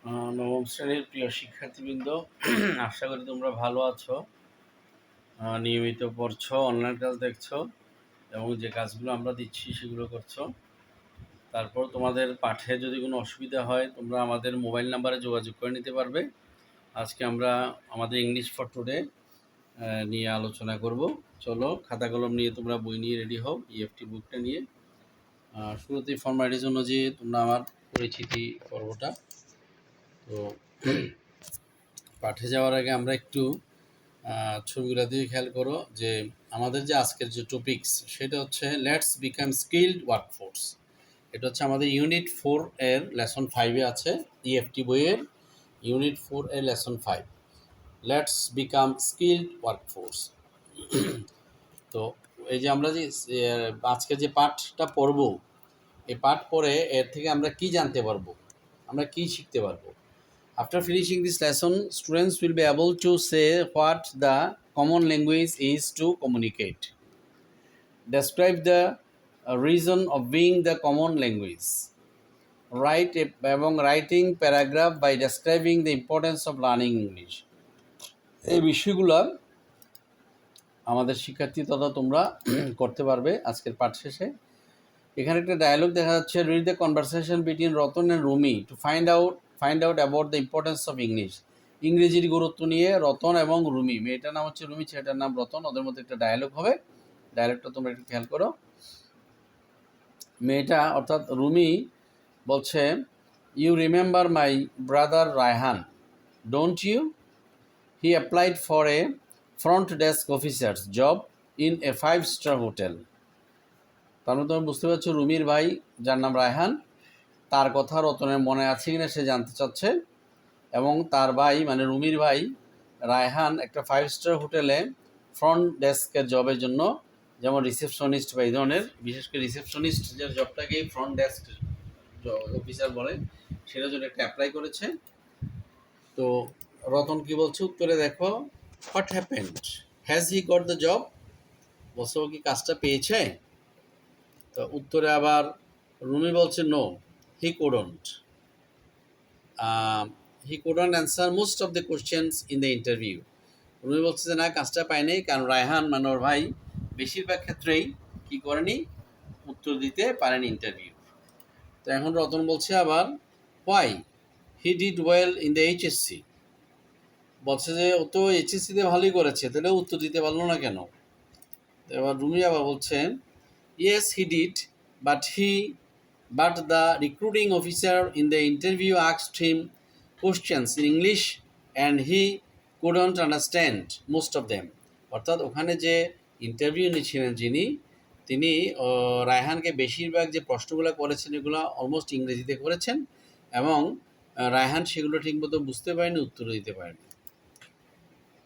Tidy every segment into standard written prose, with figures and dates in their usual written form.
নবম শ্রেণীর প্রিয় শিক্ষার্থীবৃন্দ, আশা করি তোমরা ভালো আছো। নিয়মিত পড়ছো, অনলাইন ক্লাস দেখছো এবং যে কাজগুলো আমরা দিচ্ছি সেগুলো করছো। তারপর তোমাদের পাঠে যদি কোনো অসুবিধা হয় তোমরা আমাদের মোবাইল নাম্বারে যোগাযোগ করে নিতে পারবে। আজকে আমরা আমাদের ইংলিশ ফর টুডে নিয়ে আলোচনা করব। চলো, খাতা কলম নিয়ে তোমরা বই নিয়ে রেডি হও, ইএফটি বুকটা নিয়ে। শুরুতেই ফর্মালিটির জন্য যে তোমরা আমার পরিচিতি পর্বটা। তো পাঠে যাওয়ার আগে আমরা একটু ছবিগুলো দিয়ে খেয়াল করো যে আমাদের যে আজকের যে টপিকস সেটা হচ্ছে লেটস বিকাম স্কিলড ওয়ার্কফোর্স। এটা হচ্ছে আমাদের ইউনিট 4 এর লেসন 5-এ আছে, ইএফটি বইয়ের ইউনিট 4 এর lesson 5, let's become skilled workforce. তো এই যে আমরা যে আজকে যে পাঠটা পড়ব, এই পাঠ পড়ে এর থেকে আমরা কি জানতে পারবো, আমরা কি শিখতে পারবো। After finishing this lesson, students will be able to say what the common language is to communicate. Describe the reason of being the common language. Write এবং writing paragraph by describing the importance of learning English. এই বিষয়গুলো আমাদের শিক্ষার্থী তথা তোমরা করতে পারবে আজকের পাঠ শেষে। এখানে একটা ডায়ালগ দেখা যাচ্ছে, read the conversation between Ratan and Rumi to find out about the importance of English. ইংরেজির গুরুত্ব নিয়ে রতন এবং রুমি, মেয়েটার নাম হচ্ছে রুমি, ছেলেটার নাম রতন, ওদের মধ্যে একটা ডায়ালগ হবে। ডায়ালগটা তোমরা একটু খেয়াল করো। মেয়েটা অর্থাৎ রুমি বলছে, you remember my brother Raihan, don't you? He applied for a front desk officers job in a 5-star hotel. তার মধ্যে তুমি বুঝতে পারছো রুমির ভাই যার নাম রায়হান, তার কথা রতনের মনে আছে কিনা সে জানতে চাচ্ছে। এবং তার ভাই মানে রুমির ভাই রায়হান একটা 5-star হোটেলে ফ্রন্ট ডেস্কের জবের জন্য, যেমন রিসেপশনিস্ট বা এই ধরনের, বিশেষ করে রিসেপশনিস্ট যে জবটাকে ফ্রন্ট ডেস্ক অফিসার বলে, সেটার জন্য একটা অ্যাপ্লাই করেছে। তো রতন কি বলছে উত্তরে দেখো, what happened, has he got the job? বলছে ও কি কাজটা পেয়েছে? তো উত্তরে আবার রুমি বলছে, no, he couldn't answer most of the questions in the interview. Rumi বলছে যে না, কাজটা পায়নি, কারণ রায়হান মানে ওর ভাই বেশিরভাগ ক্ষেত্রেই কি করেনি, উত্তর দিতে পারেনি ইন্টারভিউ। তো এখন রতন বলছে আবার, why, he did well in the HSC. বলছে যে ও তো এইচএসসিতে ভালোই করেছে, তাহলে উত্তর দিতে পারলো না কেন? এবার রুমি আবার বলছে, yes he did, but the recruiting officer in the interview asked him questions in English and he couldn't understand most of them. অর্থাৎ ওখানে যে ইন্টারভিউ নিয়েছিলেন তিনি রায়হানকে বেশিরভাগ যে প্রশ্নগুলো করেছেন এগুলো অলমোস্ট ইংরেজিতে করেছেন এবং রায়হান সেগুলো ঠিকমতো বুঝতে পারেনি, উত্তর দিতে পারেনি।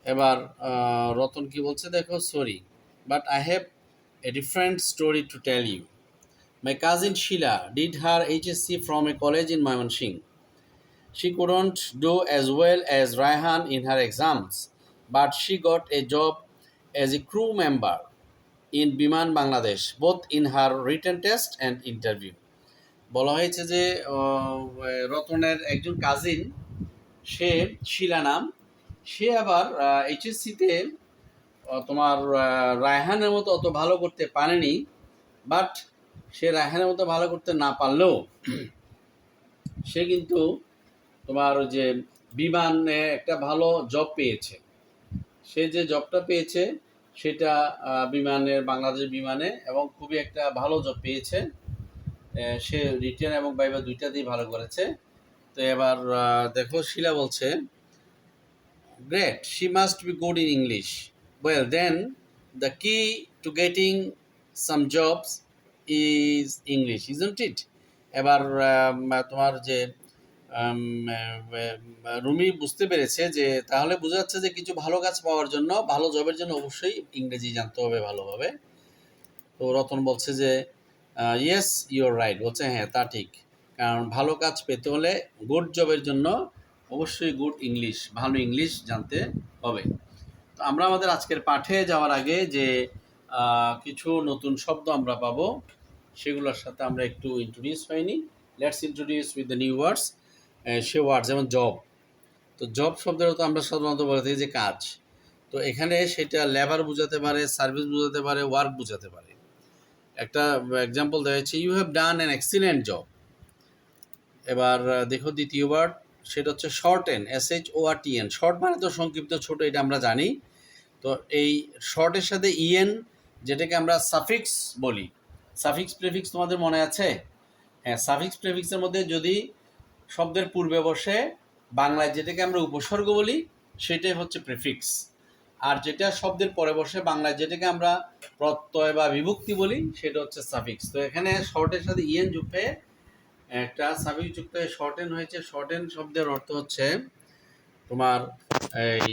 এবার রতন কি বলছে দেখো, sorry, but I have a different story to tell you. My cousin Sheila did her HSC from a college in Mymensingh. She couldn't do as well as Raihan in her exams, but she got a job as a crew member in Biman, Bangladesh, both in her written test and interview. বলা হয়েছে যে রতনের একজন cousin, সে শিলা নাম, সে আবার এইচএসসিতে তোমার রায়হানের মতো অত ভালো করতে পারেনি, বাট সে রায়হানের মতো ভালো করতে না পারলেও সে কিন্তু তোমার ওই যে বিমানে একটা ভালো জব পেয়েছে। সে যে জবটা পেয়েছে সেটা বিমানের, বাংলাদেশ বিমানে, এবং খুবই একটা ভালো জব পেয়েছে। সে রিটেন এবং ভাইভা দুইটাতেই ভালো করেছে। তো এবার দেখো শিলা বলছে, great, she must be good in English, well then the key to getting some jobs is English, isn't it? এবার তোমার যে রুমি বুঝতে পেরেছে যে তাহলে বোঝা যাচ্ছে যে কিছু ভালো কাজ পাওয়ার জন্য, ভালো জবের জন্য অবশ্যই ইংরেজি জানতে হবে ভালোভাবে। তো রতন বলছে যে ইয়েস ইউর রাইট, বলছে হ্যাঁ তা ঠিক, কারণ ভালো কাজ পেতে হলে গুড জবের জন্য অবশ্যই গুড ইংলিশ, ভালো ইংলিশ জানতে হবে। তো আমরা আমাদের আজকের পাঠে যাওয়ার আগে যে কিছু নতুন শব্দ আমরা পাবো সেগুলোর সাথে আমরা একটু ইন্ট্রোডিউস হয়নি। Let's introduce with the new words. সে ওয়ার্ড, যেমন জব। তো জব শব্দের তো আমরা সাধারণত বলে থাকি যে কাজ। তো এখানে সেটা লেবার বোঝাতে পারে, সার্ভিস বোঝাতে পারে, ওয়ার্ক বোঝাতে পারে। একটা এক্সাম্পল দেওয়া হচ্ছে, you have done an excellent job. এবার দেখো দ্বিতীয় ওয়ার্ড, সেটা হচ্ছে শর্টেন, SHORTN। শর্ট মানে তো সংক্ষিপ্ত, ছোট, এটা আমরা জানি। তো এই শর্টের সাথে ইএন, যেটাকে আমরা সাফিক্স বলি। সাফিক্স প্রেফিক্স তোমাদের মনে আছে? হ্যাঁ, সাফিক্স প্রেফিক্সের মধ্যে যদি শব্দের পূর্বে বসে বাংলায় যেটাকে আমরা উপসর্গ বলি সেটাই হচ্ছে প্রেফিক্স, আর যেটা শব্দের পরে বসে বাংলায় যেটাকে আমরা প্রত্যয় বা বিভক্তি বলি সেটা হচ্ছে সাফিক্স। তো এখানে শর্টের সাথে ইএন যুক্ত হয়ে একটা সাফিক্স যুক্ত হয়ে শর্টেন হয়েছে। শর্টেন শব্দের অর্থ হচ্ছে তোমার এই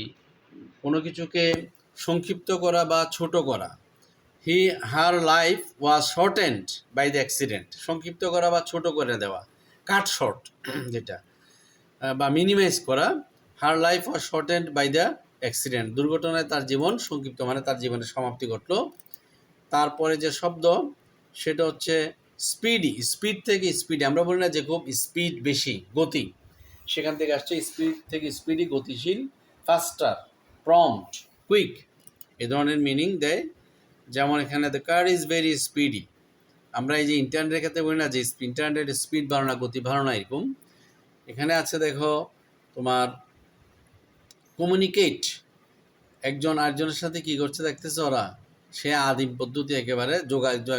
কোনো কিছুকে সংক্ষিপ্ত করা বা ছোট করা। Her life was shortened by the accident. সংক্ষিপ্ত করা বা ছোট করে দেওয়া, কাট শর্ট যেটা, বা মিনিমাইজ করা। Her life was shortened by the accident. দুর্ঘটনায় তার জীবন সংক্ষিপ্ত, মানে তার জীবনের সমাপ্তি ঘটলো। তারপরে যে শব্দ সেটা হচ্ছে স্পিডি। স্পিড থেকে স্পিডি, আমরা বলি না যে খুব স্পিড বেশি, গতি, সেখান থেকে আসছে স্পিড থেকে স্পিডি, গতিশীল। ফাস্টার, প্রম্পট, কুইক, এ ধরনের মিনিং দেয়। যেমন এখানে the car is very speedy. আমরা এই যে ইন্টারনেটের ক্ষেত্রে বলি না যে ইন্টারনেটের স্পিড বাড়ো না, গতি বাড়ো না, এরকম। এখানে আছে দেখো তোমার কমিউনিকেট, একজন আরেকজনের সাথে কি করছে দেখতেছে ওরা, সে আদিম পদ্ধতি একেবারে,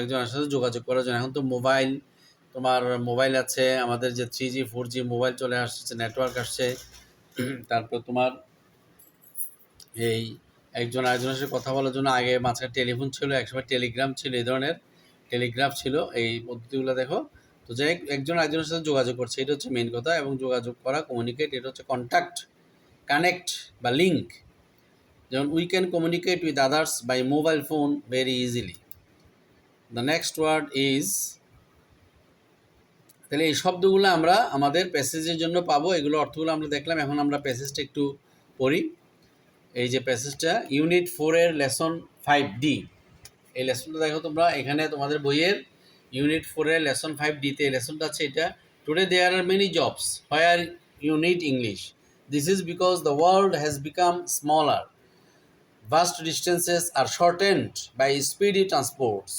একজনের সাথে যোগাযোগ করার জন্য। এখন তো মোবাইল, তোমার মোবাইল আছে, আমাদের যে 3G 4G মোবাইল চলে আসছে, নেটওয়ার্ক আসছে। তারপর তোমার এই একজন আরেকজনের সাথে কথা বলার জন্য আগে মাঝখানে টেলিফোন ছিল, একসময় টেলিগ্রাম ছিল, এই ধরনের টেলিগ্রাফ ছিল, এই পদ্ধতিগুলো দেখো। তো যাই একজন আরেকজনের সাথে যোগাযোগ করছে, এটা হচ্ছে মেন কথা। এবং যোগাযোগ করা, কমিউনিকেট, এটা হচ্ছে কন্ট্যাক্ট, কানেক্ট বা লিঙ্ক। যেমন we can communicate with others by mobile phone very easily. The next word is, তাহলে এই শব্দগুলো আমরা আমাদের প্যাসেজের জন্য পাবো। এগুলো অর্থগুলো আমরা দেখলাম। এখন আমরা প্যাসেজটা একটু পড়ি। এই যে প্যাসেজটা ইউনিট 4-এর লেসন 5D, এই লেসনটা দেখো তোমরা এখানে তোমাদের বইয়ের ইউনিট 4-এর লেসন 5D-তে এই লেসনটা আছে এটা। Today there are many jobs where you need English. This is because the world has become smaller, vast distances are shortened by speedy transports.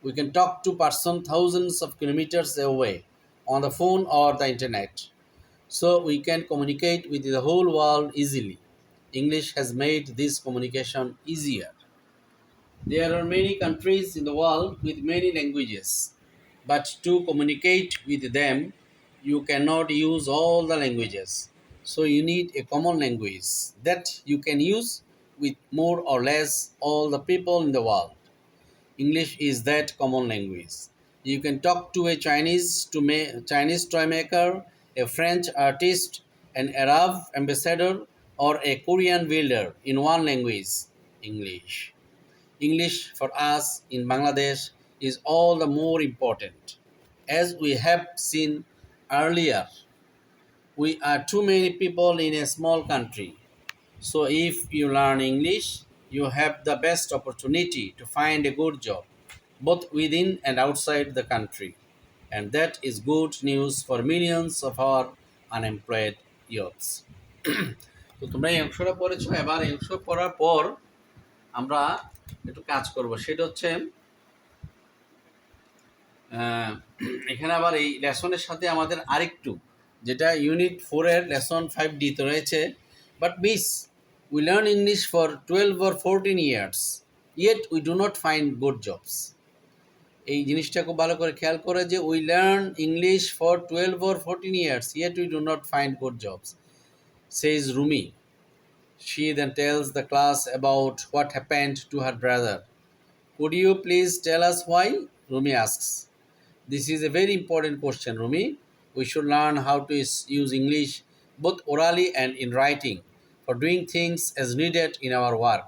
We can talk to person thousands of kilometers away on the phone or the internet, so we can communicate with the whole world easily. English has made this communication easier. There are many countries in the world with many languages, but to communicate with them, you cannot use all the languages. So you need a common language that you can use with more or less all the people in the world. English is that common language. You can talk to a Chinese toy maker, a French artist, an Arab ambassador, or a Korean builder in one language, English. English for us in Bangladesh is all the more important. As we have seen earlier, we are too many people in a small country. So if you learn English, you have the best opportunity to find a good job, both within and outside the country. And that is good news for millions of our unemployed youths. তো তোমরা এই অংশটা পড়েছো। এবার এই অংশ পড়ার পর আমরা একটু কাজ করব, সেটা হচ্ছে এখানে আবার এই লেসনের সাথে আমাদের আরেকটু, যেটা ইউনিট 4-এর লেসন 5D-তে রয়েছে। But miss, we learn English for 12 or 14 years, yet we do not find good jobs. এই জিনিসটা খুব ভালো করে খেয়াল করে যে we learn English for 12 or 14 years, yet we do not find good jobs, says Rumi. She then tells the class about what happened to her brother. Could you please tell us why? Rumi asks. This is a very important question, Rumi. We should learn how to use English both orally and in writing for doing things as needed in our work,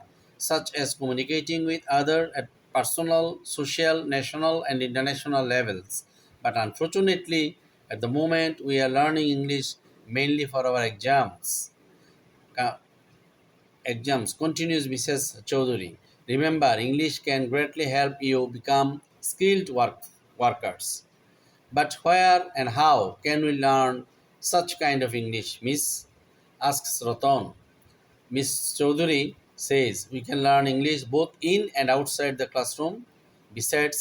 such as communicating with others at personal, social, national, and international levels. But unfortunately, at the moment, we are learning English mainly for our exams, continues Mrs. Choudhury. Remember, English can greatly help you become skilled workers. But where and how can we learn such kind of English, Miss? Asks Ratan. Miss Chaudhary says, we can learn English both in and outside the classroom. Besides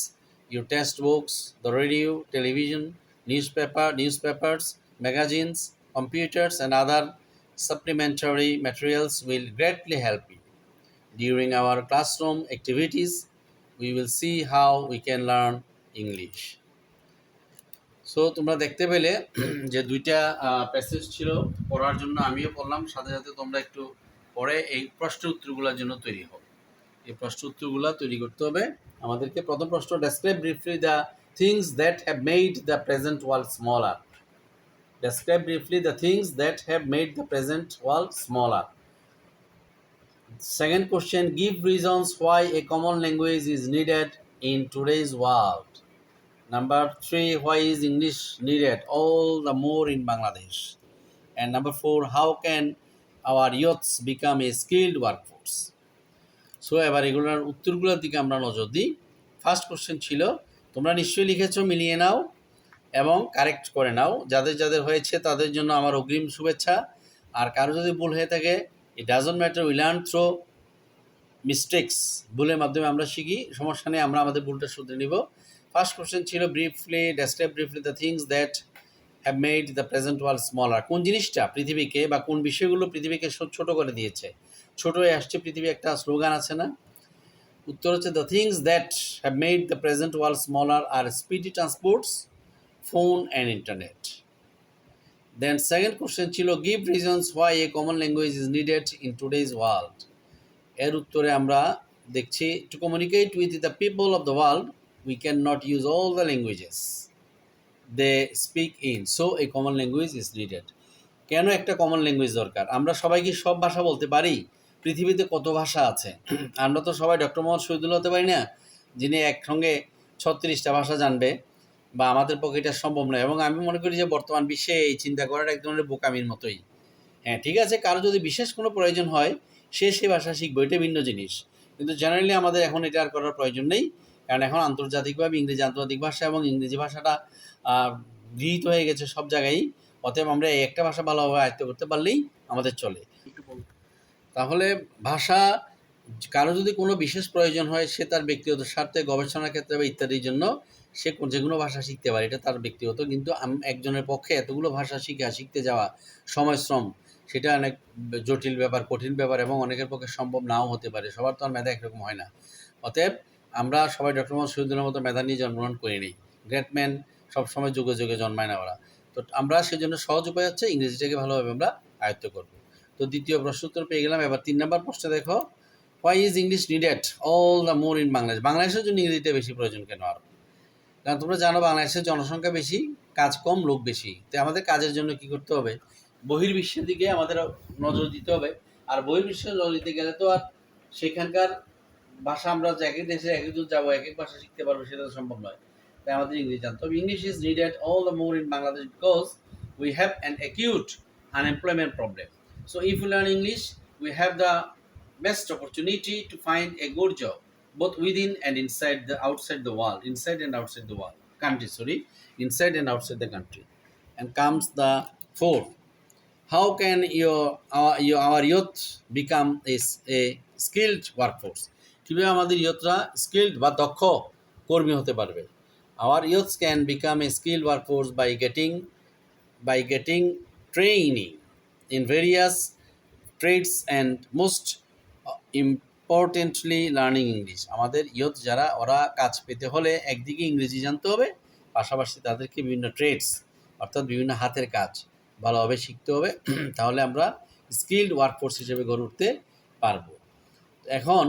your textbooks, the radio, television, newspapers, magazines, computers, and other supplementary materials will greatly help you. During our classroom activities, we will see how we can learn English. So তোমরা দেখতে পেলে যে দুইটা passage ছিল পড়ার জন্য, আমিও পড়লাম, সাথে সাথে তোমরা একটু পরে এই প্রশ্ন উত্তরগুলোর জন্য তৈরি হও। এই প্রশ্ন উত্তরগুলো তৈরি করতে হবে আমাদেরকে। প্রথম প্রশ্ন, describe briefly the things that have made the present world smaller. Describe briefly the things that have made the present world smaller. Second question, give reasons why a common language is needed in today's world. Number 3, why is English needed all the more in Bangladesh? And number 4, how can our youths become a skilled workforce? So এবার এগুলোর উত্তরগুলোর দিকে আমরা নজর দিই। First question ছিল, তোমরা নিশ্চয়ই লিখেছো, মিলিয়ে নাও এবং কারেক্ট করে নাও। যাদের যাদের হয়েছে তাদের জন্য আমার অগ্রিম শুভেচ্ছা। আর কারো যদি ভুল হয়ে থাকে, it doesn't matter, we learn through mistakes. ভুলের মাধ্যমে আমরা শিখি, সমস্যা নেই, আমরা আমাদের ভুলটা শুধরে নিব। ফার্স্ট কোশ্চেন ছিল, briefly describe briefly the things that have made the present world smaller. কোন জিনিসটা পৃথিবীকে বা কোন বিষয়গুলো পৃথিবীকে ছোট করে দিয়েছে? ছোট হয়ে আসছে পৃথিবী, একটা স্লোগান আছে না? উত্তর হচ্ছে, the things that have made the present world smaller are speedy transports, phone and internet. Then second question ছিল, give reasons why a common language is needed in today's world. এর উত্তরে আমরা দেখছি, to communicate with the people of the world we cannot use all the languages they speak in, so a common language is needed. কেন একটা common language দরকার? আমরা সবাই কি সব ভাষা বলতে পারি? পৃথিবীতে কত ভাষা আছে? আমরা তো সবাই ডক্টর মোহাম্মদ শহীদুল্লাহ হতে পারি না, যিনি একসঙ্গে 36টা ভাষা জানবে, বা আমাদের পক্ষে এটা সম্ভব নয়। এবং আমি মনে করি যে বর্তমান বিশ্বে এই চিন্তা করাটা এক ধরনের বোকামির মতোই। হ্যাঁ, ঠিক আছে, কারো যদি বিশেষ কোনো প্রয়োজন হয় সে সেই ভাষা শিখবে, এটা ভিন্ন জিনিস। কিন্তু জেনারেলি আমাদের এখন এটা আর করার প্রয়োজন নেই, কারণ এখন আন্তর্জাতিকভাবে ইংরেজি আন্তর্জাতিক ভাষা এবং ইংরেজি ভাষাটা গৃহীত হয়ে গেছে সব জায়গায়। অতএব আমরা এই একটা ভাষা ভালোভাবে আয়ত্ত করতে পারলেই আমাদের চলে। তাহলে ভাষা, কারো যদি কোনো বিশেষ প্রয়োজন হয়, সে তার ব্যক্তিগত স্বার্থে, গবেষণার ক্ষেত্রে বা ইত্যাদির জন্য সে যে কোনো ভাষা শিখতে পারে, এটা তার ব্যক্তিগত। কিন্তু একজনের পক্ষে এতগুলো ভাষা শিখতে যাওয়া সময়শ্রম, সেটা অনেক জটিল ব্যাপার, কঠিন ব্যাপার, এবং অনেকের পক্ষে সম্ভব নাও হতে পারে। সবার তো আর মেধা একরকম হয় না। অতএব আমরা সবাই ডক্টর মোহাম্মদ শহীদুল্লাহর মতো মেধা নিয়ে জন্মগ্রহণ করে নিই। গ্রেট ম্যান সবসময় যুগে যুগে জন্মায় না ওরা। তো আমরা সেজন্য সহজ উপায় হচ্ছে ইংরেজিটাকে ভালোভাবে আমরা আয়ত্ত করব। তো দ্বিতীয় প্রশ্ন উত্তর পেয়ে গেলাম। এবার 3 নম্বর প্রশ্ন দেখো, why is English needed all the more in Bangladesh? বাংলাদেশের জন্য ইংরেজিটা বেশি প্রয়োজন কেন আরও? কারণ তোমরা জানো বাংলাদেশের জনসংখ্যা বেশি, কাজ কম, লোক বেশি। তো আমাদের কাজের জন্য কি করতে হবে? বহির্বিশ্বের দিকে আমাদের নজর দিতে হবে। আর বহির্বিশ্বে নজর দিতে গেলে তো আর সেখানকার ভাষা, আমরা যে এক এক দেশে এক একজন যাবো, এক এক ভাষা শিখতে পারবো, সেটা তো সম্ভব নয়। তাই আমাদের ইংরেজি জানতে হবে। English is needed all the more in Bangladesh because we have an acute unemployment problem. So if you learn English, we have the best opportunity to find a good job both within and outside the world, inside and outside the world country, inside and outside the country. And comes the fourth, how can our youth become a skilled workforce? কিভাবে আমাদের ইয়ুথরা skilled বা দক্ষ কর্মী হতে পারবে? Our youths can become a skilled workforce by getting training in various trades and most importantly learning English. আমাদের youth যারা, ওরা কাজ পেতে হলে একদিকে ইংরেজি জানতে হবে, পাশাপাশি তাদেরকে বিভিন্ন ট্রেডস অর্থাৎ বিভিন্ন হাতের কাজ ভালোভাবে শিখতে হবে। তাহলে আমরা স্কিল্ড ওয়ার্কফোর্স হিসেবে গড়ে উঠতে পারবো। এখন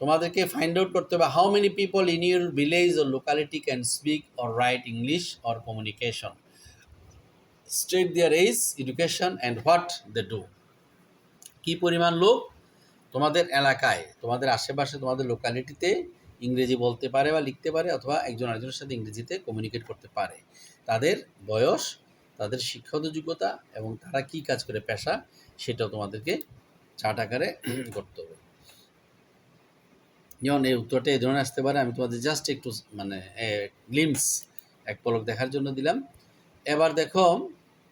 তোমাদেরকে ফাইন্ড আউট করতে হবে, how many people in your village or locality can speak or write English or communication, state their age, education and what they do. কী পরিমাণ লোক তোমাদের এলাকায়, তোমাদের আশেপাশে, তোমাদের লোকালিটিতে ইংরেজি বলতে পারে বা লিখতে পারে, অথবা একজন আরেকজনের সাথে ইংরেজিতে কমিউনিকেট করতে পারে, তাদের বয়স, তাদের শিক্ষাগত যোগ্যতা এবং তারা কী কাজ করে, পেশা, সেটাও তোমাদেরকে চার্ট আকারে করতে হবে। যেমন এই উত্তরটা এই ধরনের আসতে পারে, আমি তোমাদের জাস্ট একটু গ্লিমস, এক পলক দেখার জন্য দিলাম। এবার দেখো,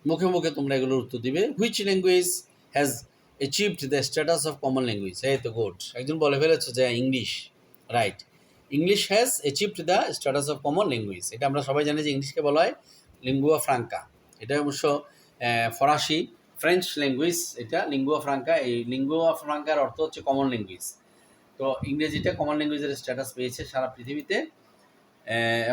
মুখে মুখে তোমরা এগুলোর উত্তর দিবে। Which language has achieved the status of common language? এই তো গুড, একজন বলে ফেলেছে যে English, right. English has achieved the status of common language. এটা আমরা সবাই জানি যে ইংলিশকে বলা হয় লিঙ্গুয়া ফ্রাঙ্কা। এটা অবশ্য ফরাসি, ফ্রেঞ্চ ল্যাঙ্গুয়েজ, এটা লিঙ্গুয়া ফ্রাঙ্কা। এই লিঙ্গুয়া ফ্রাঙ্কার অর্থ হচ্ছে কমন ল্যাঙ্গুয়েজ। তো ইংরেজিটা কমন ল্যাঙ্গুয়েজের স্ট্যাটাস পেয়েছে সারা পৃথিবীতে।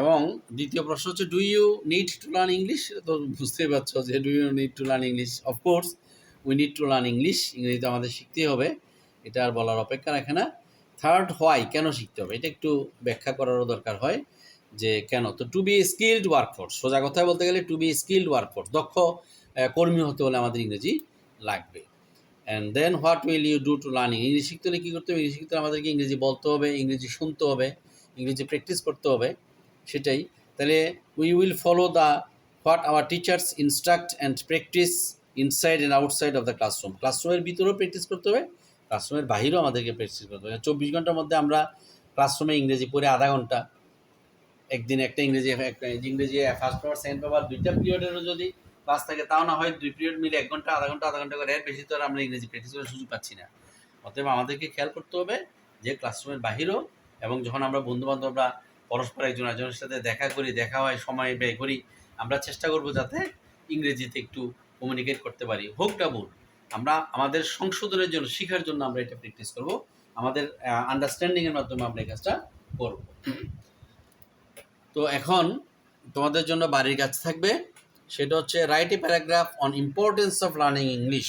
এবং দ্বিতীয় প্রশ্ন হচ্ছে, do you need to learn English? তো বুঝতেই পারছো যে do you need to learn English, of course we need to learn English. ইংরেজি তো আমাদের শিখতেই হবে, এটা আর বলার অপেক্ষা রাখে না। থার্ড, হোয়াই, কেন শিখতে হবে? এটা একটু ব্যাখ্যা করারও দরকার হয় যে কেন। তো টু বি স্কিল্ড ওয়ার্কফোর্স, সোজা কথায় বলতে গেলে টু বি স্কিল্ড ওয়ার্কফোর্স, দক্ষ কর্মী হতে হলে আমাদের ইংরেজি লাগবে। And then what will you do to learning? ইংরেজি শিখতে হলে কী করতে হবে? ইংরেজি শিখতে হলে আমাদেরকে ইংরেজি বলতে হবে, ইংরেজি শুনতে হবে, ইংরেজি প্র্যাকটিস করতে হবে, সেটাই। তাহলে we will follow the what our teachers instruct and practice inside and outside of the classroom. ক্লাসরুমের ভিতরেও প্র্যাকটিস করতে হবে, ক্লাসরুমের বাহিরেও আমাদেরকে প্র্যাকটিস করতে হবে। 24 ঘন্টার মধ্যে আমরা ক্লাসরুমে ইংরেজি পড়ে আধা ঘন্টা, একদিন একটা ইংরেজি ফার্স্ট পেপার সেকেন্ড পেপার দুইটা পিরিয়ডেরও যদি ক্লাস থাকে, তাও না হয় 2 পিরিয়ড মিলে 1 ঘন্টা আধা ঘন্টা করে, এর বেশি তো আর আমরা ইংরেজি প্র্যাকটিস করার সুযোগ পাচ্ছি না। অতএব আমাদেরকে খেয়াল করতে হবে যে ক্লাসরুমের বাহিরেও, এবং যখন আমরা বন্ধুবান্ধবরা পরস্পর একজন একজনের সাথে দেখা হয়, সময় ব্যয় করি, আমরা চেষ্টা করব যাতে ইংরেজিতে একটু কমিউনিকেট করতে পারি। হোকটা ভুল, আমরা আমাদের সংশোধনের জন্য, শেখার জন্য আমরা এটা প্র্যাকটিস করব, আমাদের আন্ডারস্ট্যান্ডিংয়ের মাধ্যমে আমরা এই কাজটা করব। তো এখন তোমাদের জন্য বাড়ির কাজ থাকবে, সেটা হচ্ছে write a paragraph on importance of learning English.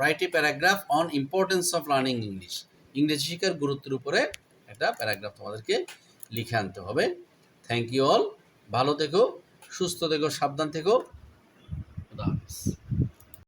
Write a paragraph on importance of learning English. ইংরেজি শেখার গুরুত্বের উপরে একটা প্যারাগ্রাফ তোমাদেরকে লিখে আনতে হবে। থ্যাংক ইউ অল, ভালো থেকো, সুস্থ থেকো, সাবধান থেকো, খুদা হাফেজ।